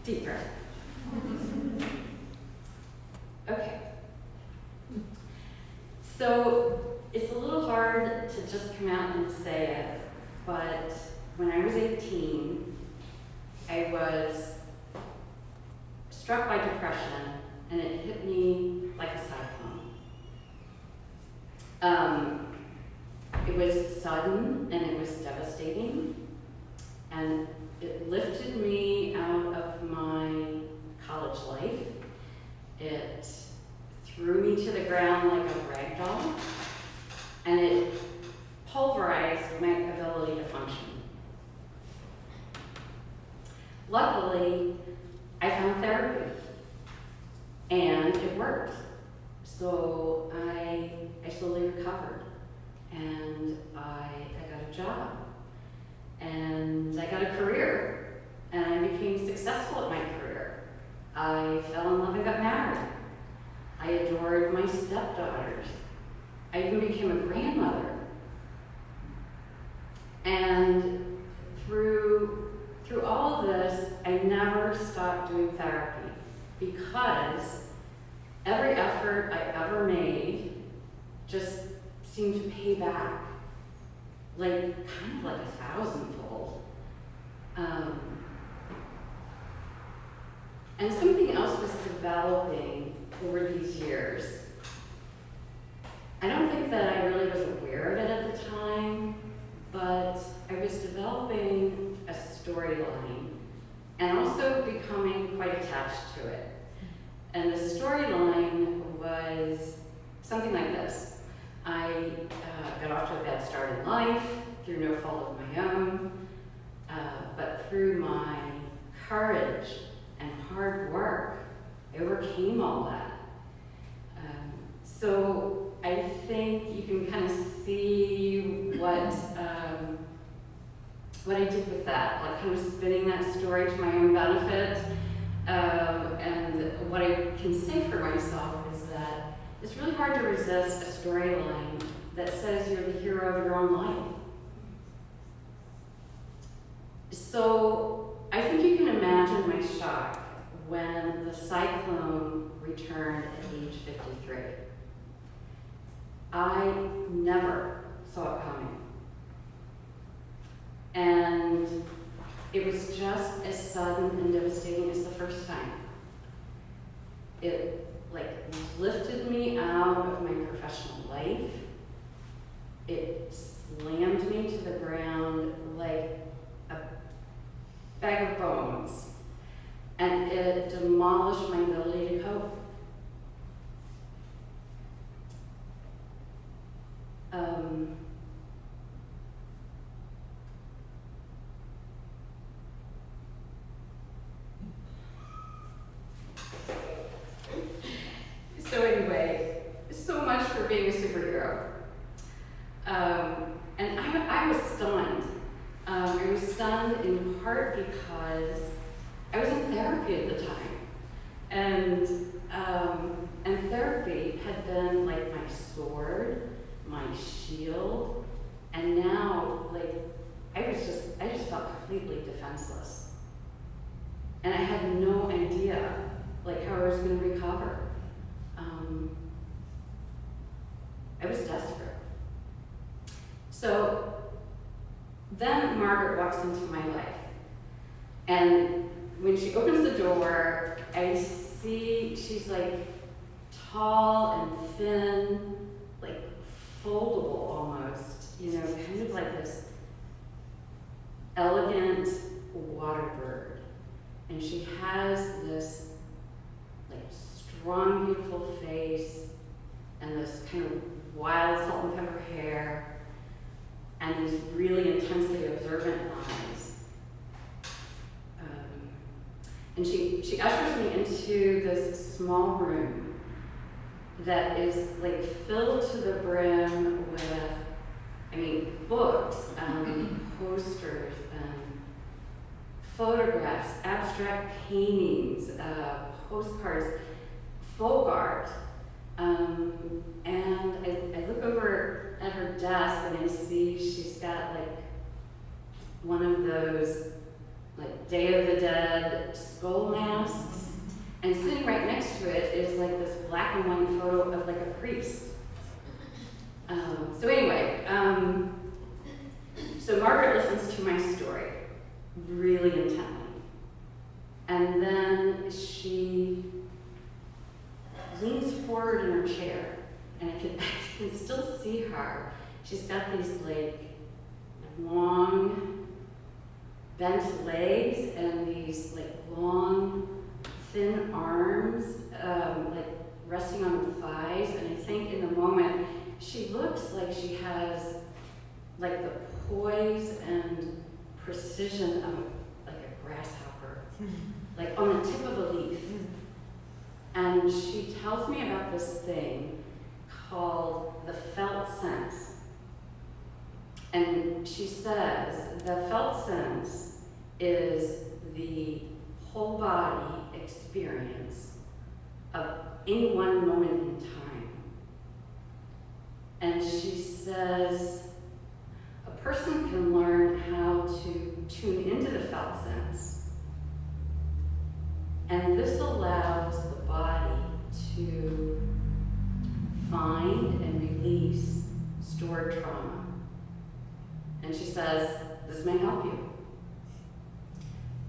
Deep breath. Okay. So it's a little hard to just come out and say it, but when I was 18, I was struck by depression, and it hit me like a cyclone. It was sudden and it was devastating, and it lifted me out of my college life. It threw me to the ground like a rag doll, and it pulverized my ability to function. Luckily, I found therapy, and it worked. So I slowly recovered, and I got a job, and I got a career, and I became successful at my career. I fell in love and got married. I adored my stepdaughters. I even became a grandmother. And through all of this, I never stopped doing therapy, because every effort I ever made just seemed to pay back, kind of like 1,000-fold. And something else was developing over these years. I don't think that I really was aware of it at the time, but I was developing a storyline and also becoming quite attached to it. And the storyline was something like this. I got off to a bad start in life through no fault of my own, but through my courage and hard work, I overcame all that. So I think you can kind of see what I did with that, kind of spinning that story to my own benefit. And what I can say for myself is that it's really hard to resist a storyline that says you're the hero of your own life. So I think you can imagine my shock when the cyclone returned at age 53. I never saw it coming. And it was just as sudden and devastating as the first time. It lifted me out of my professional life. It slammed me to the ground like a bag of bones. And it demolished my ability to cope. So anyway, so much for being a superhero. And I was stunned. I was stunned in part because I was in therapy at the time. And therapy had been like my sword, my shield, and now I just felt completely defenseless. And I had no idea how I was going to recover. I was desperate. So then Margaret walks into my life. And when she opens the door, I see she's tall and thin, foldable almost, kind of like this elegant water bird. And she has this strong, beautiful face and this kind of wild salt and pepper hair and these really intensely observant eyes. And she ushers me into this small room that is filled to the brim with, books, posters, photographs, abstract paintings, postcards, folk art. And I look over at her desk and I see she's got one of those Day of the Dead skull masks. And sitting right next to it is like this black and white photo of like a priest. So anyway, so Margaret listens to my story really intently. And then she leans forward in her chair, and I can still see her. She's got these like long bent legs and these like long thin arms like resting on her thighs, and I think in the moment she looks like she has like the poise and precision of like a grasshopper, like on the tip of a leaf. And she tells me about this thing called the felt sense. And she says the felt sense is the whole body experience of any one moment in time. And she says a person can learn how to tune into the felt sense, and this allows the body to find and release stored trauma. And she says, this may help you.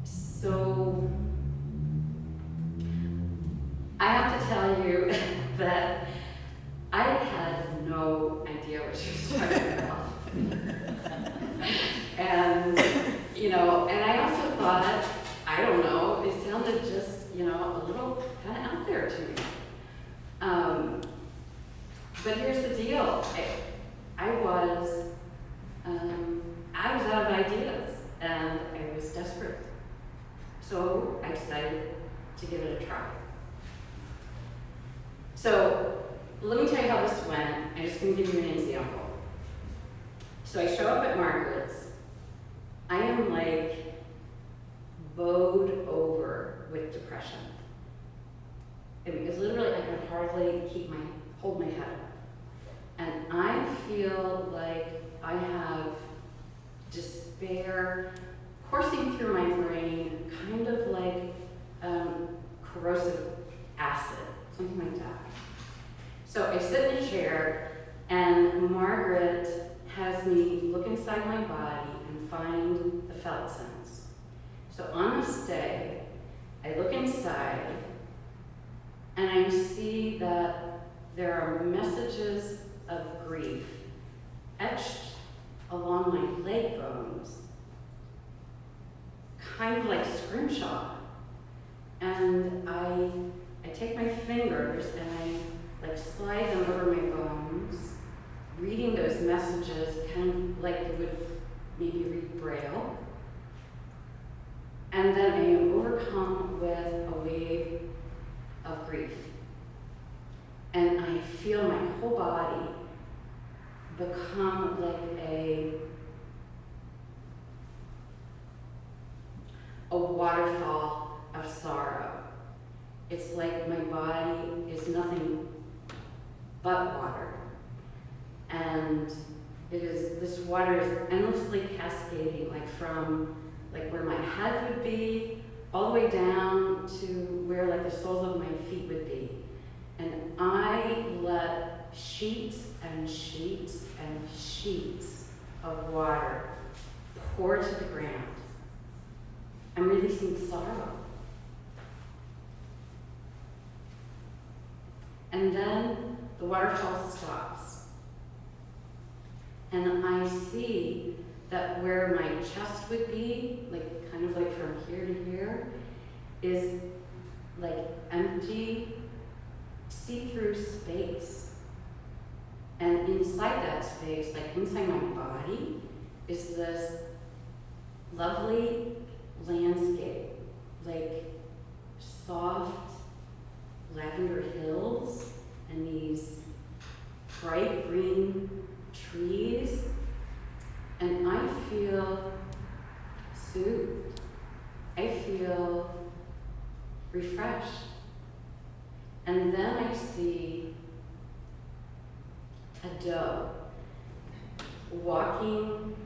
So I have to tell you that I had no idea what she was talking about. And, and I also thought, I don't know, it sounded just, a little kind of out there to me. But here's the deal. I was out of ideas, and I was desperate. So I decided to give it a try. So let me tell you how this went. I'm just going to give you an example. So I show up at Margaret's. I am like bowed over with depression. It's literally, I can hardly hold my head up. And I feel like I have despair coursing through my brain, kind of like corrosive acid, something like that. So I sit in a chair, and Margaret has me look inside my body and find the felt sense. So on this day, I look inside, and I see that there are messages of grief etched along my leg bones, kind of like scrimshaw. And I take my fingers and I like slide them over my bones, reading those messages kind of like you would maybe read Braille. And then I am overcome with a wave of grief. And I feel my whole body become like a waterfall of sorrow. It's like my body is nothing but water. And this water is endlessly cascading, like from like where my head would be, all the way down to where like the soles of my feet would be. And I let sheets and sheets and sheets of water pour to the ground. I'm releasing sorrow. And then the waterfall stops. And I see that where my chest would be, like kind of like from here to here, is like empty, see-through space. And inside that space, like inside my body, is this lovely landscape, like soft lavender hills and these bright green trees. And I feel soothed. I feel refreshed. And then I see a doe walking,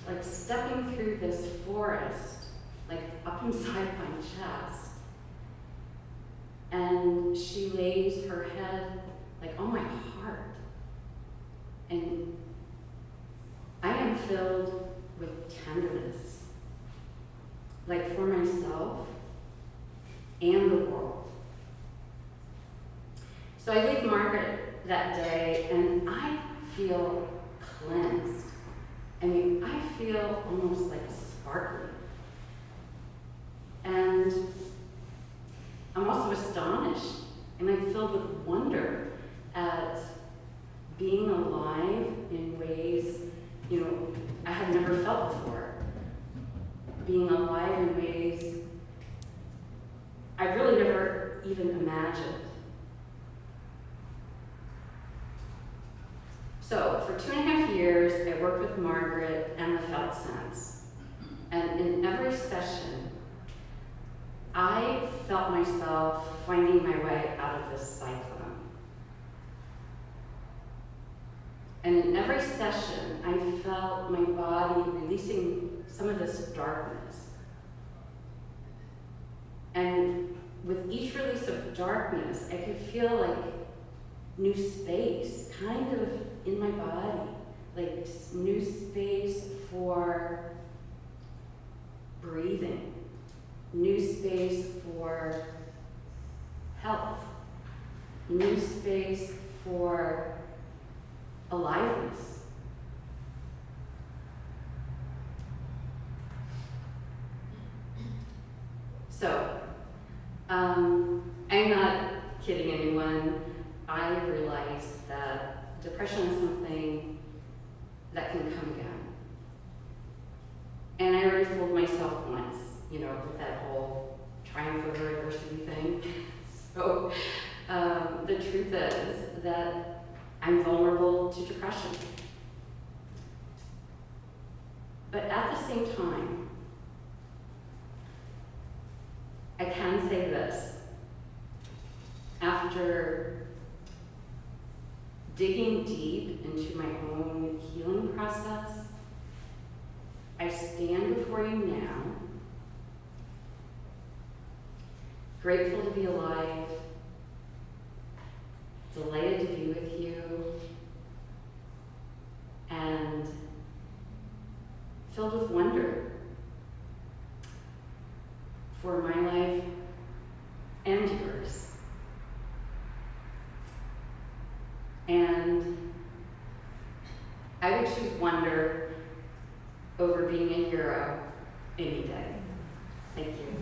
like stepping through this forest, like up inside my chest. And she lays her head like on my heart. And I am filled with tenderness, like for myself and the world. So I leave Margaret that day and I feel cleansed. I mean, I feel almost like sparkly. And I'm also astonished and I'm filled with wonder at being alive in ways, I had never felt before. Being alive in ways I really never even imagined. So for 2.5 years, I worked with Margaret and the felt sense. And in every session, I felt myself finding my way out of this cyclone. And in every session, I felt my body releasing some of this darkness. And with each release of darkness, I could feel like new space kind of in my body, like new space for breathing, new space for health, new space for aliveness. So, I'm not kidding anyone. I realized that depression is something that can come again. And I already fooled myself once, with that whole triumph over adversity thing. So the truth is that I'm vulnerable to depression. But at the same time, I can say this. After digging deep into my own healing process, I stand before you now, grateful to be alive, delighted to be with you, and filled with wonder for my life and yours. And I would choose wonder over being a hero any day. Thank you.